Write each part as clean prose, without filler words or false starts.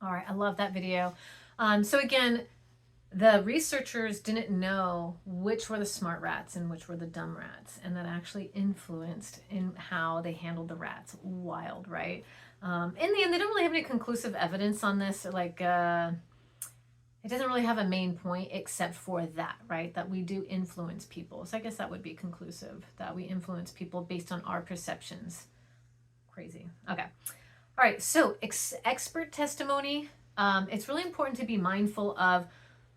All right, I love that video. So again, the researchers didn't know which were the smart rats and which were the dumb rats, and that actually influenced in how they handled the rats. Wild, right? In the end, they don't really have any conclusive evidence on this. Like, it doesn't really have a main point except for that, right? That we do influence people. So I guess that would be conclusive, that we influence people based on our perceptions. Crazy. Okay. All right. So expert testimony. It's really important to be mindful of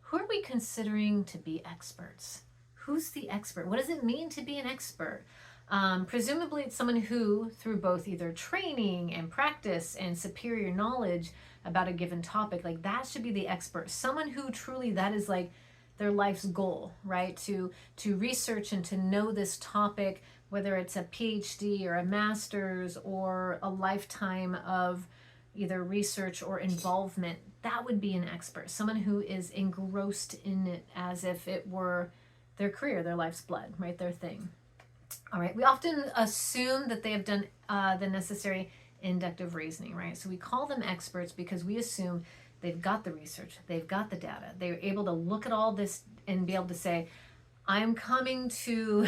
who are we considering to be experts? Who's the expert? What does it mean to be an expert? Presumably, it's someone who, through both either training and practice and superior knowledge about a given topic, like that should be the expert. Someone who truly that is like their life's goal, right? To research and to know this topic, whether it's a PhD or a master's or a lifetime of either research or involvement, that would be an expert. Someone who is engrossed in it as if it were their career, their life's blood, right? Their thing. All right. We often assume that they have done the necessary inductive reasoning, right? So we call them experts because we assume they've got the research, they've got the data, they're able to look at all this and be able to say, I'm coming to,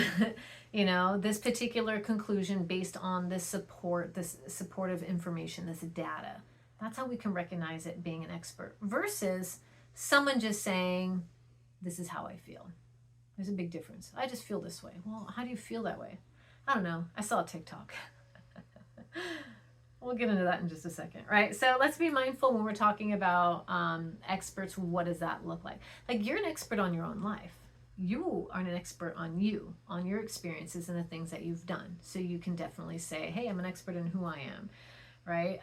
this particular conclusion based on this supportive information, this data. That's how we can recognize it being an expert versus someone just saying, this is how I feel. There's a big difference. I just feel this way. Well, how do you feel that way? I don't know. I saw a TikTok. We'll get into that in just a second, right? So let's be mindful when we're talking about experts. What does that look like? Like, you're an expert on your own life. You are an expert on you, on your experiences and the things that you've done. So you can definitely say, hey, I'm an expert in who I am, right?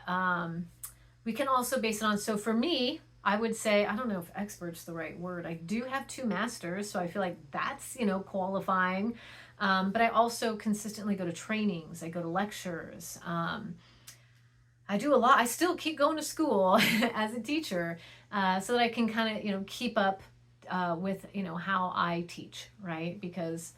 We can also base it on, so for me, I would say, I don't know if expert's the right word. I do have 2 masters, so I feel like that's, qualifying. But I also consistently go to trainings. I go to lectures. I do a lot. I still keep going to school as a teacher so that I can kind of, keep up with, how I teach, right? Because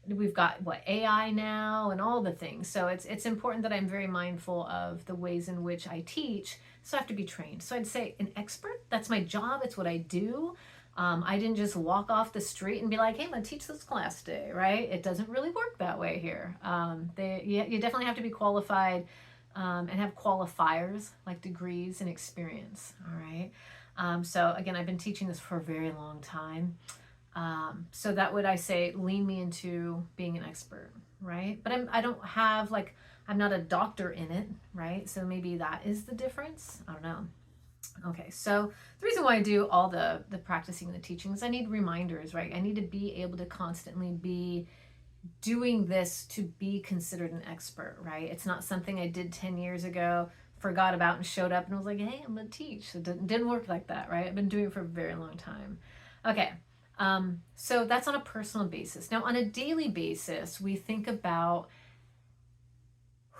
we've got AI now and all the things. So it's important that I'm very mindful of the ways in which I teach. So I have to be trained. So I'd say an expert, that's my job. It's what I do. I didn't just walk off the street and be like, hey, I'm going to teach this class today, right? It doesn't really work that way here. You definitely have to be qualified and have qualifiers like degrees and experience, all right? So again, I've been teaching this for a very long time. So that would, I say, lean me into being an expert, right? But I don't have I'm not a doctor in it, right? So maybe that is the difference. I don't know. Okay, so the reason why I do all the practicing and the teaching is I need reminders, right? I need to be able to constantly be doing this to be considered an expert, right? It's not something I did 10 years ago, forgot about and showed up and was like, hey, I'm going to teach. It didn't work like that, right? I've been doing it for a very long time. Okay, so that's on a personal basis. Now, on a daily basis, we think about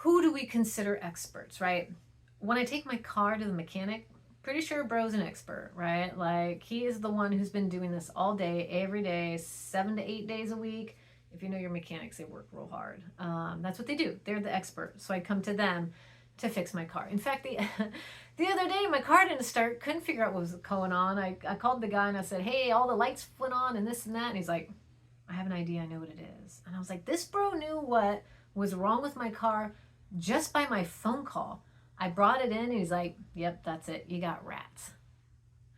who do we consider experts, right? When I take my car to the mechanic, pretty sure bro's an expert, right? Like, he is the one who's been doing this all day, every day, 7 to 8 days a week. If you know your mechanics, they work real hard. That's what they do. They're the expert. So I come to them to fix my car. In fact, the other day, my car didn't start. Couldn't figure out what was going on. I called the guy and I said, hey, all the lights went on and this and that. And he's like, I have an idea. I know what it is. And I was like, this bro knew what was wrong with my car just by my phone call. I brought it in and he's like, yep, that's it. You got rats.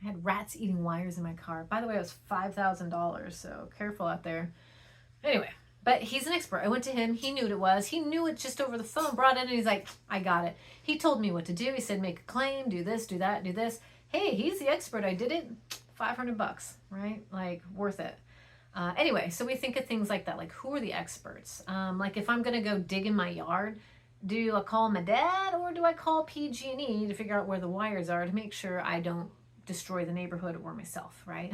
I had rats eating wires in my car. By the way, it was $5,000, so careful out there. Anyway, but he's an expert. I went to him. He knew what it was. He knew it just over the phone, brought it in, and he's like, I got it. He told me what to do. He said, make a claim, do this, do that, do this. Hey, he's the expert. I did it. $500, right? Like, worth it. Anyway, so we think of things like that. Like, who are the experts? Like, if I'm going to go dig in my yard, do I call my dad or do I call PG&E to figure out where the wires are to make sure I don't destroy the neighborhood or myself, right?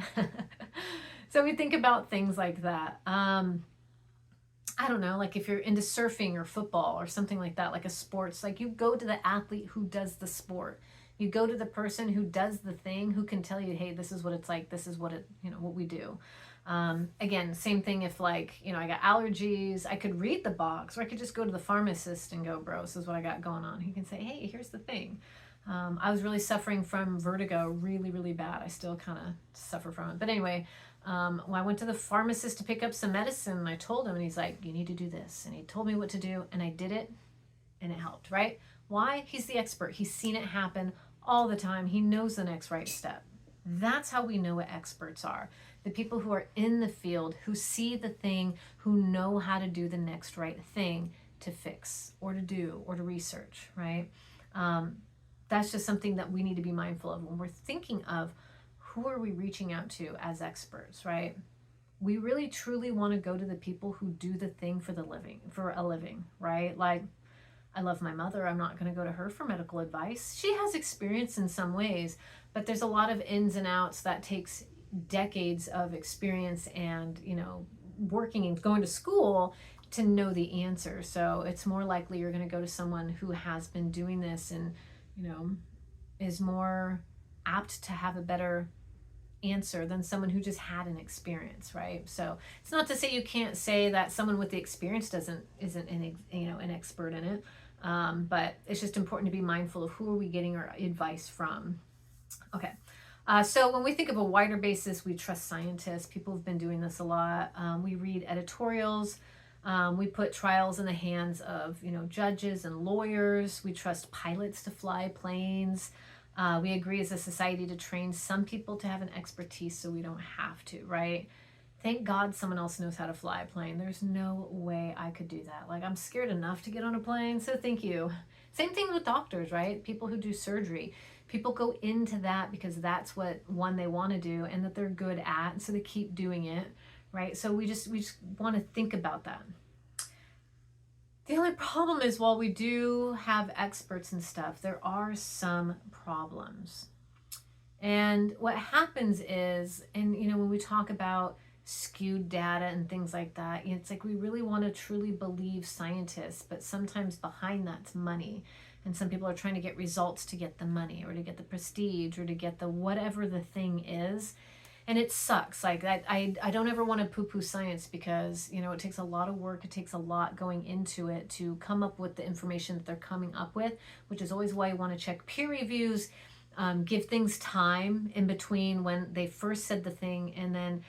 So we think about things like that. I don't know, like if you're into surfing or football or something like that, like a sports, like you go to the athlete who does the sport. You go to the person who does the thing, who can tell you, hey, this is what it's like. This is what what we do. Again, same thing if I got allergies, I could read the box, or I could just go to the pharmacist and go, bro, this is what I got going on. He can say, hey, here's the thing. I was really suffering from vertigo really, really bad. I still kind of suffer from it. But anyway, when I went to the pharmacist to pick up some medicine, and I told him, and he's like, you need to do this. And he told me what to do, and I did it, and it helped, right? Why? He's the expert. He's seen it happen all the time. He knows the next right step. That's how we know what experts are. The people who are in the field, who see the thing, who know how to do the next right thing to fix or to do or to research, right? That's just something that we need to be mindful of when we're thinking of who are we reaching out to as experts, right? We really truly want to go to the people who do the thing for a living, right? Like, I love my mother. I'm not going to go to her for medical advice. She has experience in some ways, but there's a lot of ins and outs that takes decades of experience and, working and going to school to know the answer. So it's more likely you're going to go to someone who has been doing this and, is more apt to have a better answer than someone who just had an experience, right? So it's not to say you can't say that someone with the experience isn't an expert in it, but it's just important to be mindful of who are we getting our advice from. Okay. So when we think of a wider basis, we trust scientists. People have been doing this a lot. We read editorials. We put trials in the hands of, judges and lawyers. We trust pilots to fly planes. We agree as a society to train some people to have an expertise so we don't have to, right? Thank God someone else knows how to fly a plane. There's no way I could do that. Like, I'm scared enough to get on a plane, so thank you. Same thing with doctors, right? People who do surgery. People go into that because that's what they want to do and that they're good at, and so they keep doing it, right? So we just want to think about that. The only problem is, while we do have experts and stuff, there are some problems. And what happens is, and when we talk about skewed data and things like that, it's like we really want to truly believe scientists, but sometimes behind that's money. And some people are trying to get results to get the money or to get the prestige or to get the whatever the thing is. And it sucks. Like, I don't ever want to poo-poo science because, it takes a lot of work. It takes a lot going into it to come up with the information that they're coming up with, which is always why you want to check peer reviews, give things time in between when they first said the thing and then,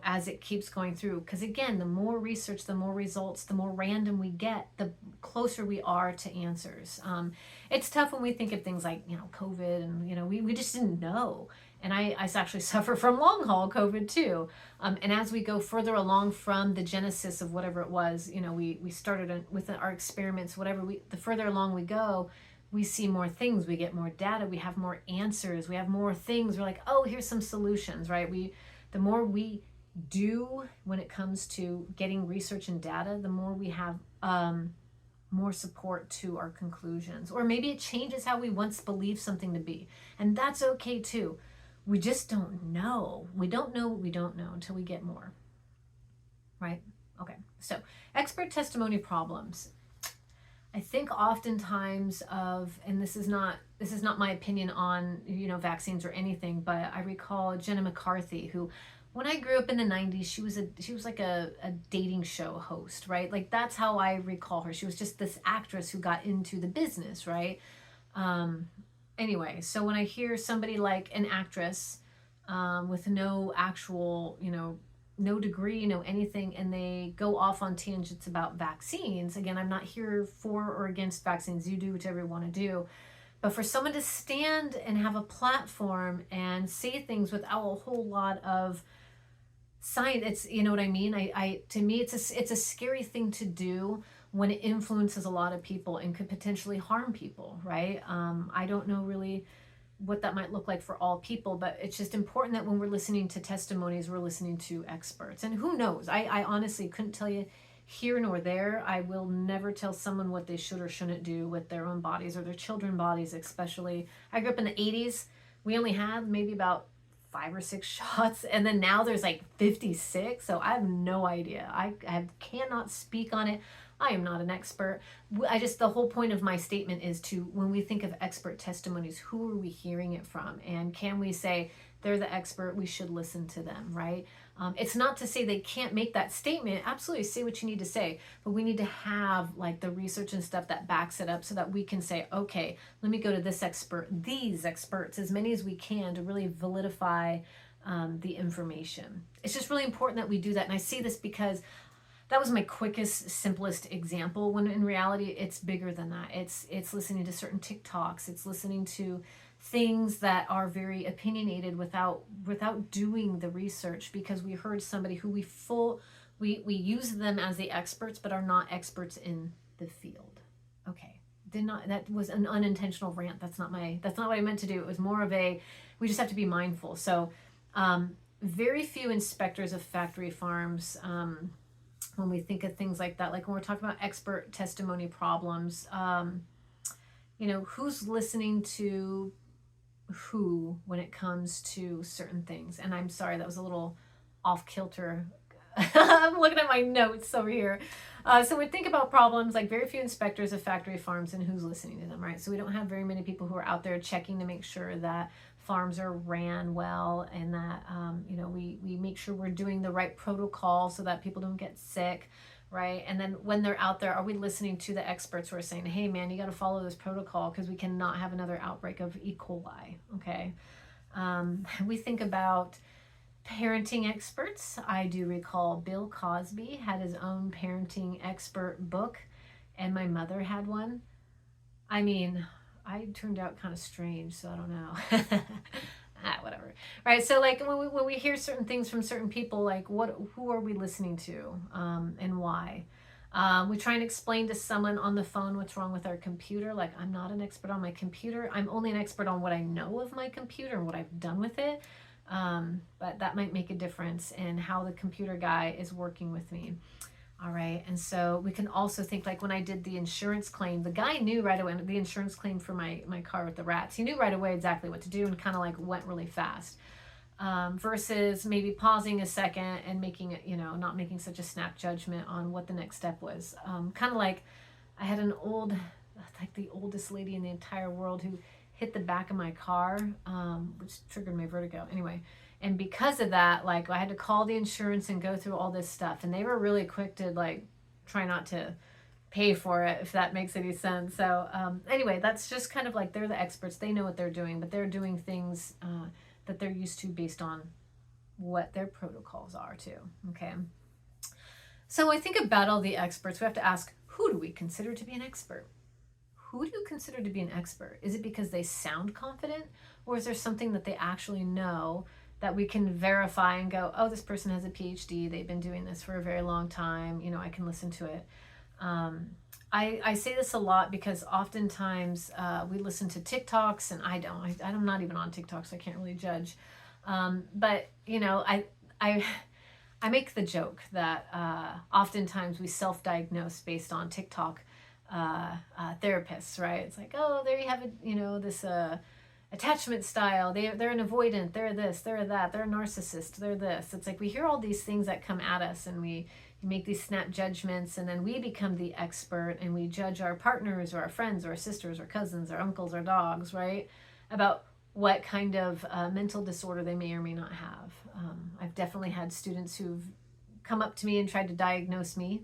as it keeps going through. Because again, the more research, the more results, the more random we get, the closer we are to answers. It's tough when we think of things like, COVID and, we just didn't know. And I actually suffer from long haul COVID too. And as we go further along from the genesis of whatever it was, we started with our experiments, the further along we go, we see more things, we get more data, we have more answers, we have more things. We're like, oh, here's some solutions, right? The more we do when it comes to getting research and data, the more we have more support to our conclusions. Or maybe it changes how we once believed something to be. And that's okay too. We just don't know. We don't know what we don't know until we get more, right? Okay, so expert testimony problems. I think oftentimes and this is not my opinion on, vaccines or anything, but I recall Jenna McCarthy, who, when I grew up in the 90s, she was like a dating show host, right? Like, that's how I recall her. She was just this actress who got into the business, right? Anyway, so when I hear somebody like an actress with no actual, no degree, no anything, and they go off on tangents about vaccines, again, I'm not here for or against vaccines. You do whatever you want to do. But for someone to stand and have a platform and say things without a whole lot of science, it's, you know what I mean? To me, it's a scary thing to do when it influences a lot of people and could potentially harm people, right? I don't know really what that might look like for all people, but it's just important that when we're listening to testimonies, we're listening to experts. And who knows? I honestly couldn't tell you here nor there. I will never tell someone what they should or shouldn't do with their own bodies or their children's bodies, especially. I grew up in the 80s. We only had maybe about 5 or 6 shots, and then now there's like 56, so I have no idea. I cannot speak on it. I am not an expert. The whole point of my statement is to, when we think of expert testimonies, who are we hearing it from? And can we say, they're the expert, we should listen to them, right? It's not to say they can't make that statement. Absolutely, say what you need to say, but we need to have like the research and stuff that backs it up so that we can say, okay, let me go to this expert, these experts, as many as we can to really validify the information. It's just really important that we do that. And I see this because that was my quickest, simplest example, when in reality it's bigger than that. It's listening to certain TikToks, it's listening to things that are very opinionated without doing the research, because we heard somebody who we use them as the experts but are not experts in the field. Okay, that was an unintentional rant. That's not what I meant to do. It was more of a, we just have to be mindful. So very few inspectors of factory farms, when we think of things like that, like when we're talking about expert testimony problems, who's listening to who when it comes to certain things. And I'm sorry, that was a little off kilter. I'm looking at my notes over here. So we think about problems like very few inspectors of factory farms and who's listening to them, right? So we don't have very many people who are out there checking to make sure that farms are ran well, and that we make sure we're doing the right protocol so that people don't get sick, right? And then when they're out there, are we listening to the experts who are saying, hey man, you got to follow this protocol because we cannot have another outbreak of E. coli? Okay. We think about parenting experts. I do recall Bill Cosby had his own parenting expert book, and my mother had one. I mean, I turned out kind of strange, so I don't know. Whatever. Right. So like when we hear certain things from certain people, like who are we listening to, and why? We try and explain to someone on the phone what's wrong with our computer. Like, I'm not an expert on my computer. I'm only an expert on what I know of my computer and what I've done with it. But that might make a difference in how the computer guy is working with me. All right. And so we can also think, like when I did the insurance claim, the guy knew right away, the insurance claim for my car with the rats, he knew right away exactly what to do and kind of like went really fast. Versus maybe pausing a second and making it, not making such a snap judgment on what the next step was. Kind of like I had the oldest lady in the entire world who hit the back of my car, which triggered my vertigo. Anyway, and because of that, like I had to call the insurance and go through all this stuff, and they were really quick to like try not to pay for it, if that makes any sense. So anyway, that's just kind of like, they're the experts. They know what they're doing, but they're doing things that they're used to based on what their protocols are too. Okay. So I think about all the experts, we have to ask, who do we consider to be an expert? Who do you consider to be an expert? Is it because they sound confident, or is there something that they actually know that we can verify and go, oh, this person has a PhD, they've been doing this for a very long time, I can listen to it. I say this a lot because oftentimes we listen to TikToks, and I'm not even on TikTok, so I can't really judge. But I make the joke that oftentimes we self-diagnose based on TikTok therapists, right? It's like, oh, there you have it, this attachment style. They're an avoidant. They're this. They're that. They're a narcissist. They're this. It's like we hear all these things that come at us, and we make these snap judgments, and then we become the expert, and we judge our partners or our friends or our sisters or cousins or uncles or dogs, right, about what kind of mental disorder they may or may not have. I've definitely had students who've come up to me and tried to diagnose me.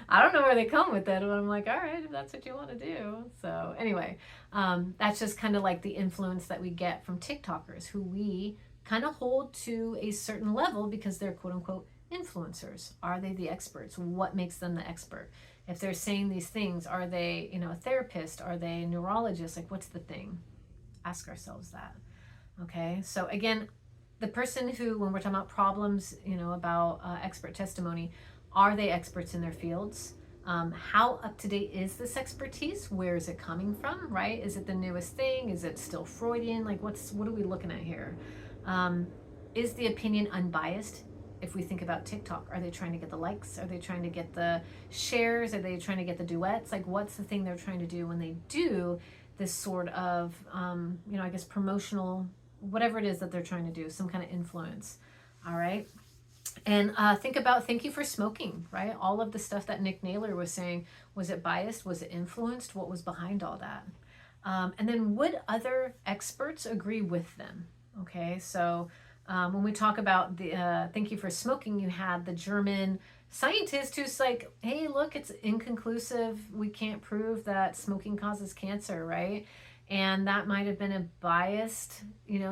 I don't know where they come with it, but I'm like, all right, if that's what you want to do. So anyway, that's just kind of like the influence that we get from TikTokers, who we kind of hold to a certain level because they're quote unquote influencers. Are they the experts? What makes them the expert? If they're saying these things, are they, a therapist? Are they a neurologist? Like, what's the thing? Ask ourselves that. Okay. So again, the person who, when we're talking about problems, about expert testimony, are they experts in their fields? How up to date is this expertise? Where is it coming from, right? Is it the newest thing? Is it still Freudian? Like, what are we looking at here? Is the opinion unbiased? If we think about TikTok, are they trying to get the likes? Are they trying to get the shares? Are they trying to get the duets? Like, what's the thing they're trying to do when they do this sort of, I guess promotional, whatever it is that they're trying to do, some kind of influence. All right. And think about thank you for smoking, right? All of the stuff that Nick Naylor was saying, was it biased? Was it influenced? What was behind all that? And then would other experts agree with them? Okay, so when we talk about the thank you for smoking, you had the German scientist who's like, hey, look, it's inconclusive. We can't prove that smoking causes cancer, right? And that might have been a biased,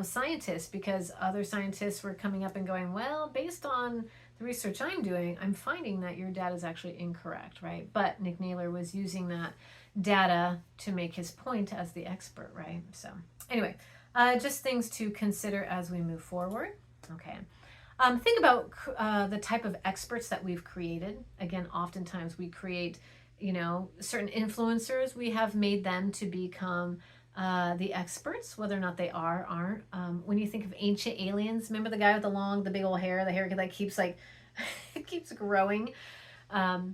scientist, because other scientists were coming up and going, well, based on the research I'm doing, I'm finding that your data is actually incorrect, right? But Nick Naylor was using that data to make his point as the expert, right? So anyway, just things to consider as we move forward. Okay. Think about the type of experts that we've created. Again, oftentimes we create, certain influencers. We have made them to become the experts, whether or not they aren't. When you think of ancient aliens, remember the guy with the big old hair, the hair that keeps like, it keeps growing.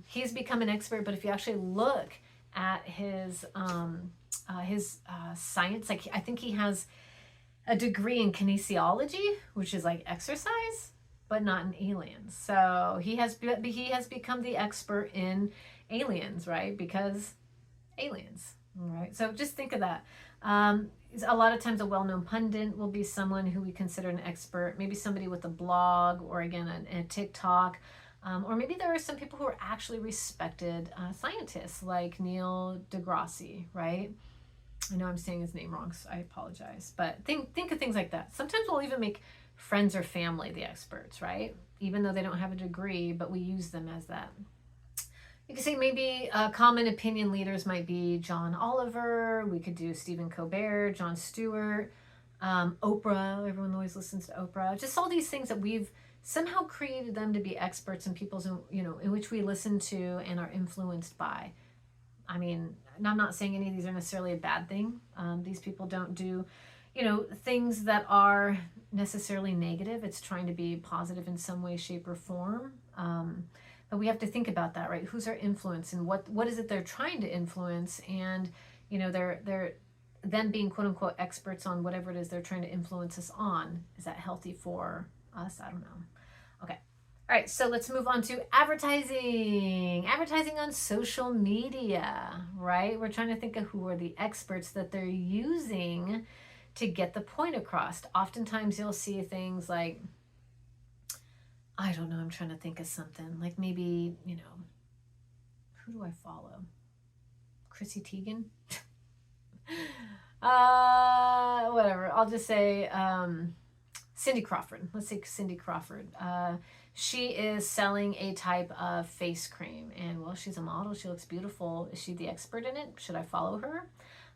He's become an expert, but if you actually look at his science, like I think he has a degree in kinesiology, which is like exercise, but not in aliens. So he has become the expert in aliens, right? Because aliens, right? So just think of that. A lot of times a well-known pundit will be someone who we consider an expert, maybe somebody with a blog, or again a TikTok, or maybe there are some people who are actually respected scientists like Neil deGrasse, right? I know I'm saying his name wrong, so I apologize. But think of things like that. Sometimes we'll even make friends or family the experts, right? Even though they don't have a degree, but we use them as that. You could say maybe common opinion leaders might be John Oliver. We could do Stephen Colbert, Jon Stewart, Oprah. Everyone always listens to Oprah. Just all these things that we've somehow created them to be experts in people's, in which we listen to and are influenced by. I mean, and I'm not saying any of these are necessarily a bad thing. These people don't do, things that are necessarily negative. It's trying to be positive in some way, shape, or form. But we have to think about that, right? Who's our influence, and what is it they're trying to influence? And they're them being quote unquote experts on whatever it is they're trying to influence us on. Is that healthy for us? I don't know. Okay. All right, so let's move on to advertising. Advertising on social media, right? We're trying to think of who are the experts that they're using to get the point across. Oftentimes you'll see things like, I don't know, I'm trying to think of something. Like maybe, who do I follow? Chrissy Teigen? Whatever. I'll just say Cindy Crawford. Let's say Cindy Crawford. She is selling a type of face cream, and well, she's a model. She looks beautiful. Is she the expert in it? Should I follow her?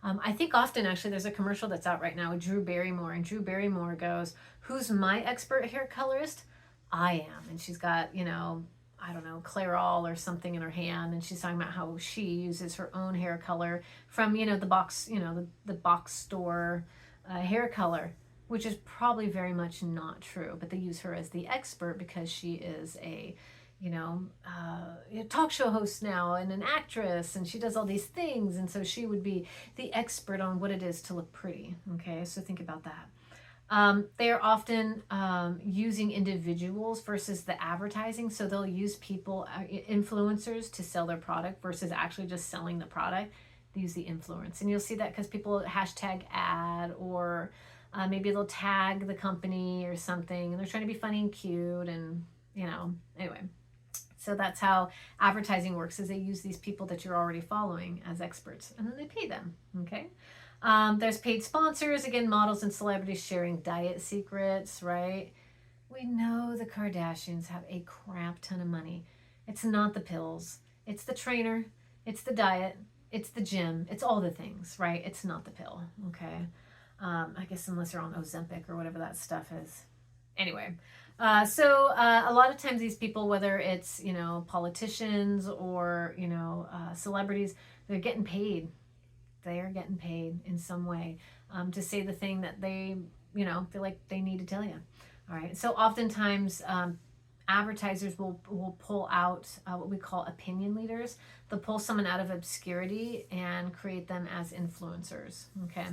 I think often, actually, there's a commercial that's out right now with Drew Barrymore, and Drew Barrymore goes, "Who's my expert hair colorist? I am." And she's got, I don't know, Clairol or something in her hand, and she's talking about how she uses her own hair color from, the box, the box store hair color, which is probably very much not true. But they use her as the expert because she is a talk show host now and an actress, and she does all these things, and so she would be the expert on what it is to look pretty. Okay, so think about that. They are often using individuals versus the advertising. So they'll use people, influencers, to sell their product versus actually just selling the product. They use the influence. And you'll see that because people hashtag ad, or maybe they'll tag the company or something, and they're trying to be funny and cute, and, anyway. So that's how advertising works, is they use these people that you're already following as experts, and then they pay them, okay? There's paid sponsors, again, models and celebrities sharing diet secrets, right? We know the Kardashians have a crap ton of money. It's not the pills. It's the trainer. It's the diet. It's the gym. It's all the things, right? It's not the pill, okay? I guess unless you're on Ozempic or whatever that stuff is. Anyway, so a lot of times these people, whether it's, politicians or, celebrities, they're getting paid. They are getting paid in some way to say the thing that they, feel like they need to tell you. All right. So oftentimes advertisers will pull out what we call opinion leaders. They'll pull someone out of obscurity and create them as influencers. Okay.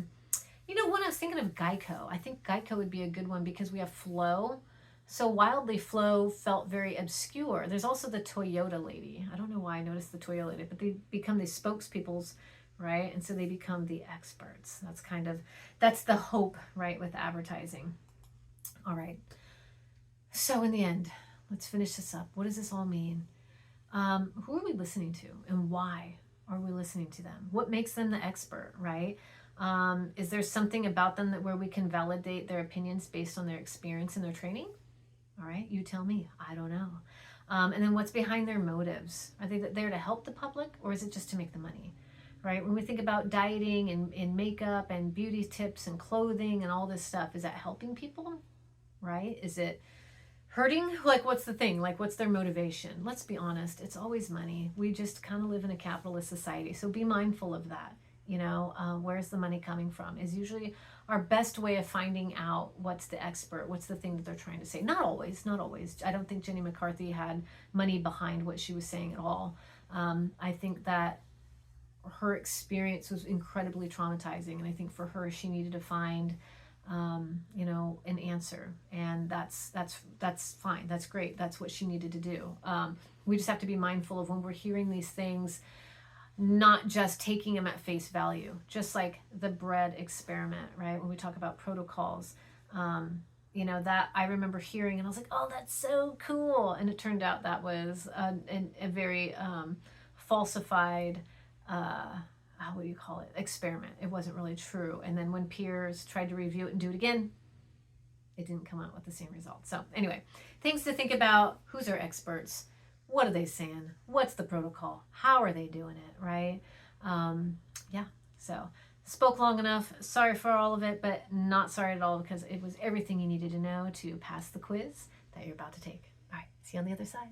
When I was thinking of Geico, I think Geico would be a good one because we have Flo, So Wildly Flow felt very obscure. There's also the Toyota lady. I don't know why I noticed the Toyota lady, but they become these spokespeoples, right? And so they become the experts. That's the hope, right, with advertising. All right. So in the end, let's finish this up. What does this all mean? Who are we listening to, and why are we listening to them? What makes them the expert, right? Is there something about them that where we can validate their opinions based on their experience and their training? All right, you tell me. I don't know. And then what's behind their motives? Are they there to help the public, or is it just to make the money? Right? When we think about dieting and makeup and beauty tips and clothing and all this stuff, is that helping people? Right? Is it hurting? Like, what's the thing? Like, what's their motivation? Let's be honest. It's always money. We just kind of live in a capitalist society. So be mindful of that. Where's the money coming from is usually our best way of finding out what's the expert, what's the thing that they're trying to say. Not always, not always. I don't think Jenny McCarthy had money behind what she was saying at all. I think that her experience was incredibly traumatizing, and I think for her, she needed to find an answer, and that's fine. That's great. That's what she needed to do. We just have to be mindful of when we're hearing these things, not just taking them at face value, just like the bread experiment, right? When we talk about protocols, that I remember hearing, and I was like, oh, that's so cool. And it turned out that was a very falsified, what do you call it, experiment. It wasn't really true. And then when peers tried to review it and do it again, it didn't come out with the same result. So anyway, things to think about. Who's our experts? What are they saying? What's the protocol? How are they doing it, right? Yeah, so spoke long enough. Sorry for all of it, but not sorry at all, because it was everything you needed to know to pass the quiz that you're about to take. All right, see you on the other side.